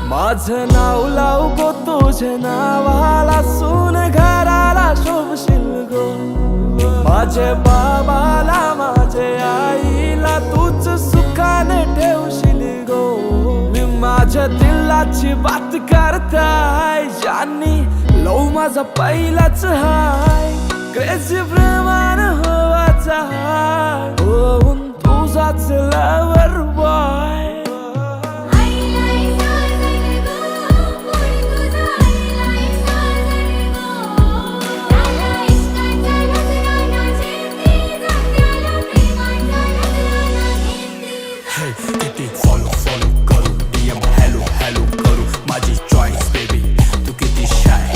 माझं नाव लाव गो तुझे नावाला, सून घराला शोभशील गो. माझे बाबाला माझे आईला तूच सुखाने ठेवशील गो. मी माझ्या दिलाची बात करताय, ज्यांनी लव माझा पहिलाच हाय. क्रेझी प्रमाण होवाचा हाय, होऊन तुझाच लवर बॉय. किती फॉलो फॉलो करू, DM हॅलो हॅलो करू. माझी चॉईस बेबी तू किती शाय.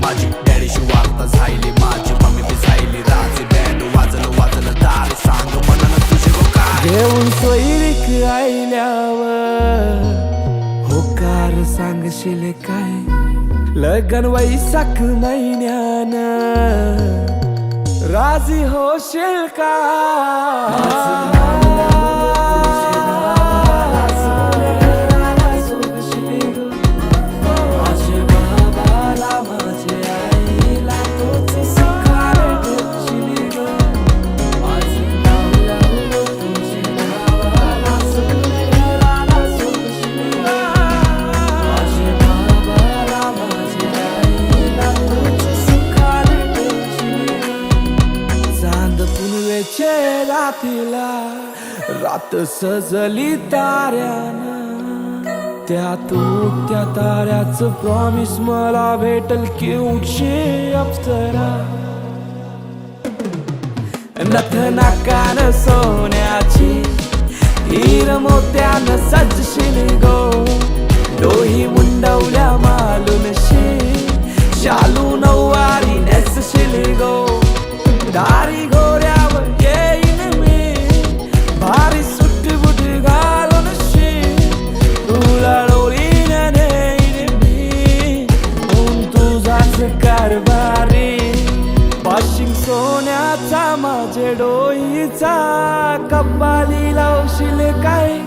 माझी डॅडीशी वार्ता झाली, माझी मम्मी बी झाली राजी. बँड वाजलं वाजलं दार, सांग मनानं तुझे गो काय. घेऊन सोयरीक आईल्यावर होकार सांगशील काय. लगन वैशाख महिन्यानं राजी होशील का. रातीला रात सजली ताऱ्यानं, त्यात त्या ताऱ्याचं प्रॉमिस मला भेटल की उठशी अप्सरा. नथना कान सोन्याची, हीर मोत्यानं सजशील गो. डोही मुंडवल्या मालूनशी, शालू नऊवारी नेसशील गो. दारी घोड्यावर येईन मी, भारी सुट्टी बुटी घालून शी. तुला डोलीने नेईन मी, होऊन तुझाच कारभारी. पाशिंग सोन्याचा माझे डोईचा, कपाली लावशील काय.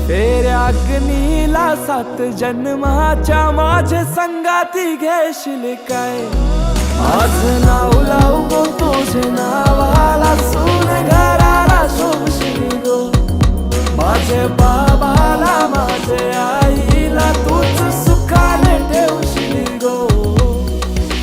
फेऱ्या अग्नीला 7 जन्माच्या माझे संगाती घेशील काय. आज नाव लाव गो तुझे नावाला, सून घराला शोभशील गो. माझे बाबाला माझे आईला तूच सुखाने ठेवशील गो.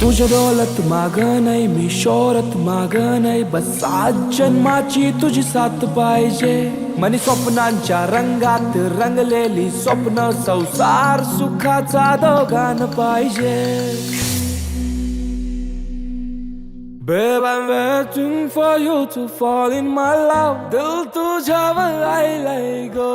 तुझ्या दौलत माग नाही, मी शोहरत माग नाही, बस 7 जन्माची तुझी साथ पाहिजे. मनी स्वप्नांच्या रंगात रंगलेली स्वप्न, संसार सुखाचा दोघांना पाहिजे. Babe, I'm waiting for you to fall in my love. दिल तुझ्यावर आईलाय गो.